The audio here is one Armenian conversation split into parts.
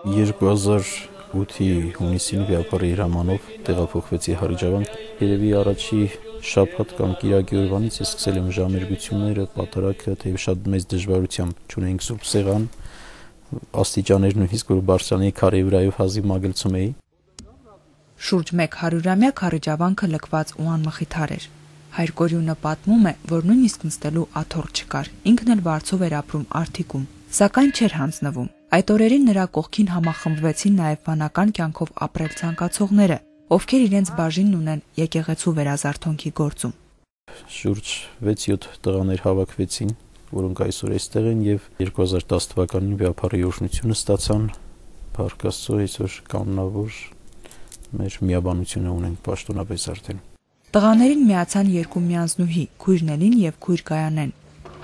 2008-ի հունիսին վիապարի հրամանով տեղափոխվեցի Հարիջավանք։ Երևի առաջի շաբաթ կամ կիրակի օրվանից ես սկսել եմ ժամերգությունները, պատարագը, թեև շատ մեծ դժվարությամբ չունեինք սուրբ սեղան, աստիճաներ նույնիսկ որ Բարսեղանի քարի վրայով հազիվ մագլցում էի։ Շուրջ 100-ամյա Հարիջավանքը լքված ու անմխիթար էր։ Հայր Կորյունը պատմում է, որ նույնիսկ նստելու աթոռ չկար, ինքն էլ վարձով էր ապրում Արթիկում, սակայն չէր հանձնվում։ Այդ օրերին նրա կողքին համախմբվեցին նաև վանական կյանքով ապրել ցանկացողները, ովքեր իրենց բաժինն ունեն եկեղեցու վերազարթոնքի գործում։ Շուրջ 6-7 տղաներ հավաքվեցին, որոնք այսօր այստեղ են եւ 2010 թվականին վիապարի օրհնությունը ստացան։ Փառք Աստծո, այսօր կանոնավոր մեր միաբանությունը ունենք պաշտոնապես արդեն։ Տղաներին միացան երկու միանձնուհի՝ քույր Նելին եւ քույր Գայանեն։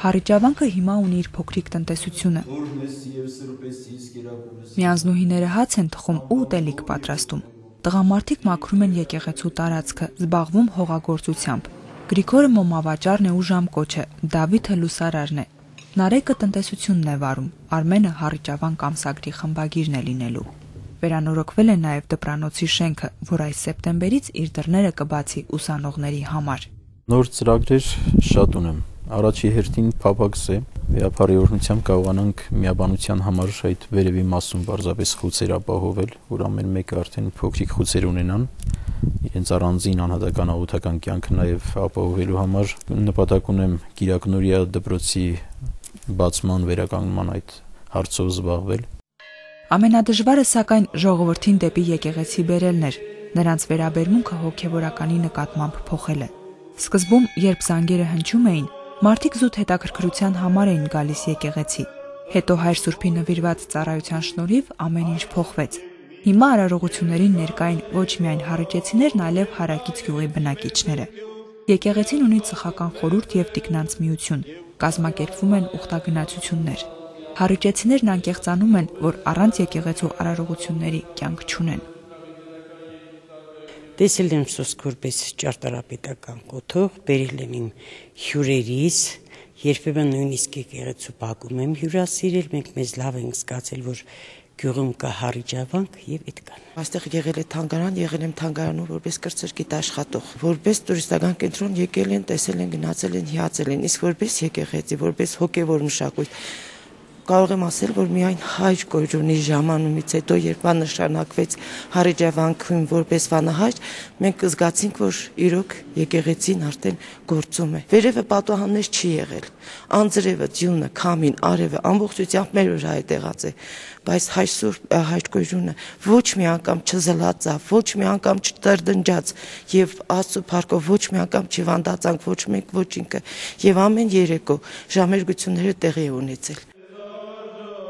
Հարիջավանքը հիմա ունի իր փոքրիկ տնտեսությունը։ Միանձնուհիները հաց են թխում ու ուտելիք պատրաստում։ Տղամարդիկ մաքրում են եկեղեցու տարածքը, զբաղվում հողագործությամբ։ Գրիգորը մոմավաճառն է ու ժամկոչը, Դավիթը լուսարարն է։ Նարեկը տնտեսությունն է վարում, Արմենը Հարիջավանք ամսագրի խմբագիրն է լինելու։ Վերանորոգվել է նաև դպրանոցի շենքը, որ այս սեպտեմբերից իր դռները կբացի ուսանողների համար։ Նոր ծրագրեր շատ ունեմ։ Առաջի հերթին փափաքս է, վիապարի օրհնությամբ կարողանանք միաբանության համար այդ վերևի մասում պարզապես խուցեր ապահովել, որ ամեն մեկը արդեն փոքրիկ խուցեր ունենան, իրենց առանձին անհատական աղոթական կյանքը նաև ապահովելու համար նպատակ ունեմ Կիրակնորիա դպրոցի բացման վերականգնման այդ հարցով զբաղվել։ Ամենադժվարը սակայն ժողովրդին դեպի եկեղեցի բերելն էր, նրանց վերաբերմունքը հոգևորականի նկատմամբ փոխել է։ Սկզբում, երբ զանգերը հնչում էին, մարդիկ զուտ հետաքրքրության համար էին գալիս եկեղեցի։ Հետո Հայր Սուրբի նվիրված ծառայության շնորհիվ ամեն ինչ փոխվեց։ Հիմա արարողություններին ներկային ոչ միայն հարիջեցիներն, այլև հարակից գյուղի բնակիչները։ Եկեղեցին ունի ծխական խորհուրդ եւ տիկնանց միություն, կազմակերպվում են ուխտագնացություններ։ Հարիջեցիներն անկեղծանում են, որ առանց եկեղեցու արարողությունների կյանք չունեն։ Տեսել եմ սոսկ որպես ճարտարապետական կոթող, բերել եմ իմ հյուրերիս, երբեմն նույնիսկ եկեղեցու բակում եմ հյուրասիրել, մենք մեզ լավ ենք զգացել, որ գյուղում կա Հարիջավանք եւ այդքան։ Այստեղ եղել է թանգարան, եղել եմ թանգարանում որպես կրծրկիտ աշխատող, որպես տուրիստական կենտրոն եկել են, տեսել են, գնացել են, հիացել են, իսկ որպես եկեղեցի, որպես հոգևոր մշակույթ կարող եմ ասել, որ միայն Հայր Կորյունի ժամանումից հետո, երբ նշանակվեց Հարիջավանքում որպես վանահայր, մենք զգացինք, որ իրոք եկեղեցին արդեն գործում է։ Վերևը պատուհաններ չի եղել, անձրևը, ձյունը, քամին, արևը ամբողջությամբ մեր վրա է տեղած է, բայց Հայր Կորյունը ոչ մի անգամ չզլացավ, ոչ մի անգամ չտրդնջաց եւ Աստծո փառքով ոչ մի անգամ չվանդացանք ոչ մենք, ոչ ինքը եւ ամեն երեկո ժամերգությունները տեղի ունեցել։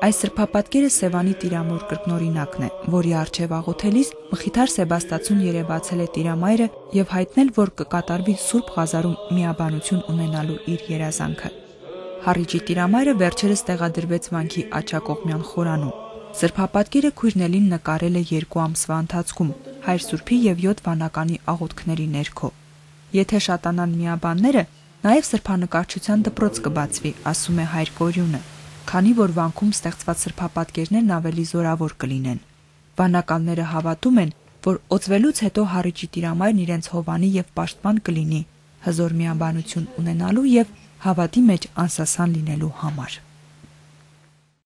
Այս սրբապատկերը Սևանի Տիրամոր կրկնօրինակն է, որի առջև աղոթելիս Մխիթար Սեբաստացուն երևացել է Տիրամայրը եւ հայտնել, որ կկատարվի Սուրբ Ղազարում միաբանություն ունենալու իր երազանքը։ Հարիջի Տիրամայրը վերջերս տեղադրվեց վանքի աջակողմյան խորանում։ Սրբապատկերը քույր Նելին նկարել է 2 ամսվա ընթացքում Հայր Սուրբի եւ 7 վանականի աղոթքների ներքո։ Եթե շատանան միաբանները, նաեւ սրբանկարչության դպրոց կբացվի, ասում է Հայր Կորյունը, քանի որ վանքում ստեղծված սրբապատկերներն ավելի զորավոր կլինեն։ Վանականները հավատում են, որ օծվելուց հետո Հարիջի Տիրամայրն իրենց հովանի եւ պաշտպան կլինի, հզոր միաբանություն ունենալու եւ հավատի մեջ անսասան լինելու համար։